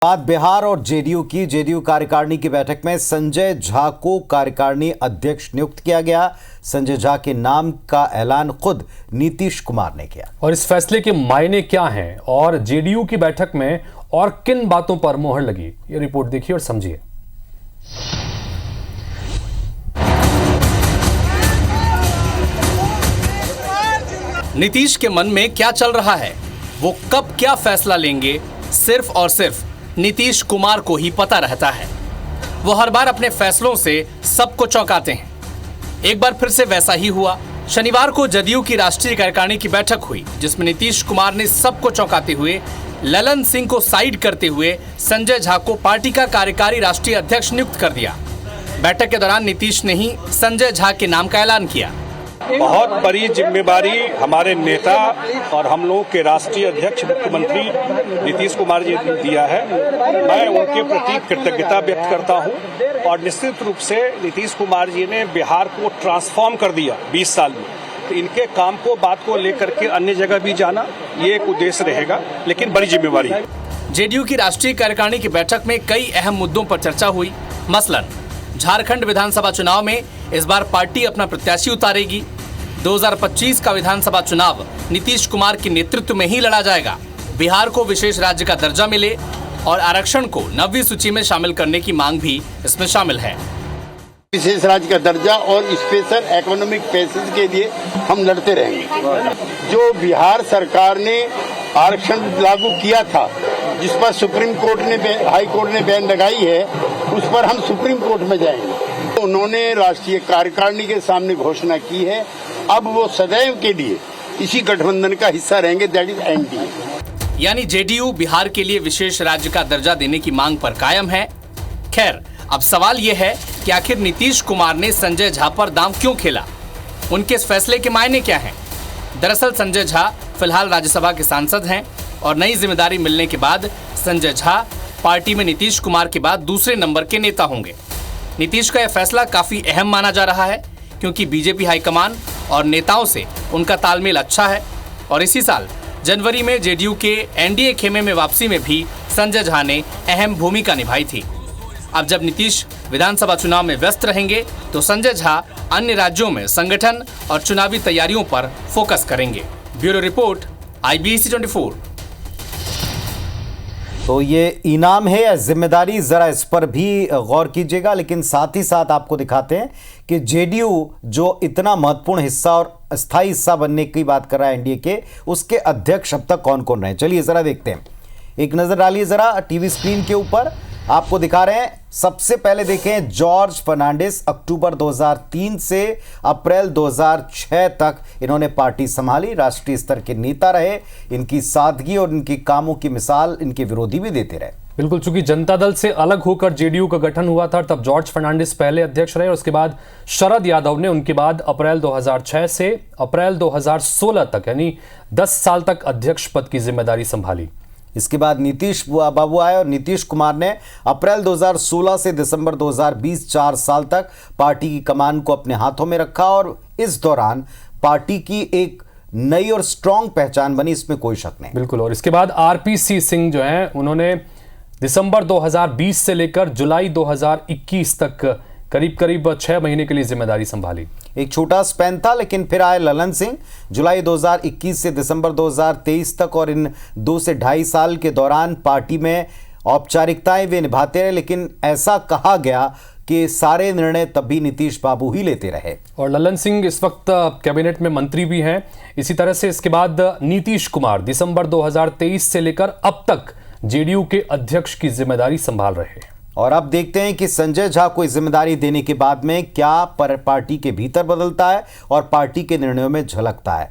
बाद बिहार और जेडीयू कार्यकारिणी की बैठक में संजय झा को कार्यकारिणी अध्यक्ष नियुक्त किया गया। संजय झा के नाम का ऐलान खुद नीतीश कुमार ने किया। और इस फैसले के मायने क्या हैं और जेडीयू की बैठक में और किन बातों पर मोहर लगी, ये रिपोर्ट देखिए और समझिए। नीतीश के मन में क्या चल रहा है, वो कब क्या फैसला लेंगे, सिर्फ और सिर्फ नीतीश कुमार को ही पता रहता है। वो हर बार अपने फैसलों से सबको चौंकाते हैं। एक बार फिर से वैसा ही हुआ। शनिवार को जदयू की राष्ट्रीय कार्यकारिणी की बैठक हुई, जिसमें नीतीश कुमार ने सबको चौंकाते हुए ललन सिंह को साइड करते हुए संजय झा को पार्टी का कार्यकारी राष्ट्रीय अध्यक्ष नियुक्त कर दिया। बैठक के दौरान नीतीश ने ही संजय झा के नाम का ऐलान किया। बहुत बड़ी जिम्मेदारी हमारे नेता और हम लोगों के राष्ट्रीय अध्यक्ष मुख्यमंत्री नीतीश कुमार जी ने दिया है। मैं उनके प्रति कृतज्ञता व्यक्त करता हूं और निश्चित रूप से नीतीश कुमार जी ने बिहार को ट्रांसफॉर्म कर दिया 20 साल में। तो इनके काम को, बात को लेकर के अन्य जगह भी जाना, ये एक उद्देश्य रहेगा, लेकिन बड़ी जिम्मेवारी है। जेडीयू की राष्ट्रीय कार्यकारिणी की बैठक में कई अहम मुद्दों पर चर्चा हुई। मसलन झारखंड विधानसभा चुनाव में इस बार पार्टी अपना प्रत्याशी उतारेगी। 2025 का विधानसभा चुनाव नीतीश कुमार के नेतृत्व में ही लड़ा जाएगा। बिहार को विशेष राज्य का दर्जा मिले और आरक्षण को 9वीं सूची में शामिल करने की मांग भी इसमें शामिल है। विशेष राज्य का दर्जा और स्पेशल इकोनॉमिक पैसेज के लिए हम लड़ते रहेंगे। जो बिहार सरकार ने आरक्षण लागू किया था, जिस पर सुप्रीम कोर्ट ने, हाई कोर्ट ने बैन लगाई है, उस पर हम सुप्रीम कोर्ट में जाएंगे। उन्होंने राष्ट्रीय कार्यकारिणी के सामने घोषणा की है, अब वो सदैव के लिए इसी गठबंधन का हिस्सा रहेंगे, दैट इज एनडीए। यानी जेडीयू बिहार के लिए विशेष राज्य का दर्जा देने की मांग पर कायम है। खैर, अब सवाल यह है कि आखिर नीतीश कुमार ने संजय झा पर दांव क्यों खेला, उनके इस फैसले के मायने क्या हैं? दरअसल संजय झा फिलहाल राज्यसभा के सांसद हैं और नई जिम्मेदारी मिलने के बाद संजय झा पार्टी में नीतीश कुमार के बाद दूसरे नंबर के नेता होंगे। नीतीश का यह फैसला काफी अहम माना जा रहा है, क्योंकि बीजेपी हाईकमान और नेताओं से उनका तालमेल अच्छा है और इसी साल जनवरी में जेडीयू के एनडीए खेमे में वापसी में भी संजय झा ने अहम भूमिका निभाई थी। अब जब नीतीश विधानसभा चुनाव में व्यस्त रहेंगे, तो संजय झा अन्य राज्यों में संगठन और चुनावी तैयारियों पर फोकस करेंगे। Bureau report, IBC 24। तो ये इनाम है या जिम्मेदारी, जरा इस पर भी गौर कीजिएगा। लेकिन साथ ही साथ आपको दिखाते हैं कि जेडीयू जो इतना महत्वपूर्ण हिस्सा और अस्थायी हिस्सा बनने की बात कर रहा है एनडीए के, उसके अध्यक्ष अब तक कौन कौन रहे। चलिए जरा देखते हैं, एक नजर डालिए जरा टीवी स्क्रीन के ऊपर। आपको दिखा रहे हैं, सबसे पहले देखें जॉर्ज फर्नांडिस। अक्टूबर 2003 से अप्रैल 2006 तक इन्होंने पार्टी संभाली, राष्ट्रीय स्तर के नेता रहे। इनकी सादगी और इनकी कामों की मिसाल इनके विरोधी भी देते रहे। बिल्कुल, चूंकि जनता दल से अलग होकर जेडीयू का गठन हुआ था, तब जॉर्ज फर्नांडिस पहले अध्यक्ष रहे और उसके बाद शरद यादव ने उनके बाद अप्रैल 2006 से अप्रैल 2016 तक, यानी 10 साल तक अध्यक्ष पद की जिम्मेदारी संभाली। इसके बाद नीतीश बाबू आए और नीतीश कुमार ने अप्रैल 2016 से दिसंबर 2020 4 साल तक पार्टी की कमान को अपने हाथों में रखा और इस दौरान पार्टी की एक नई और स्ट्रांग पहचान बनी, इसमें कोई शक नहीं। बिल्कुल, और इसके बाद आरपीसी सिंह जो हैं, उन्होंने दिसंबर 2020 से लेकर जुलाई 2021 तक करीब 6 महीने के लिए जिम्मेदारी संभाली। एक छोटा स्पैन था, लेकिन फिर आए ललन सिंह जुलाई 2021 से दिसंबर 2023 तक, और इन 2 से ढाई साल के दौरान पार्टी में औपचारिकताएं वे निभाते रहे। लेकिन ऐसा कहा गया कि सारे निर्णय तब भी नीतीश बाबू ही लेते रहे। और ललन सिंह इस वक्त कैबिनेट में मंत्री भी हैं। इसी तरह से इसके बाद नीतीश कुमार दिसंबर 2023 से लेकर अब तक जेडीयू के अध्यक्ष की जिम्मेदारी संभाल रहे हैं। और अब देखते हैं कि संजय झा को जिम्मेदारी देने के बाद में क्या पार्टी के भीतर बदलता है और पार्टी के निर्णयों में झलकता है।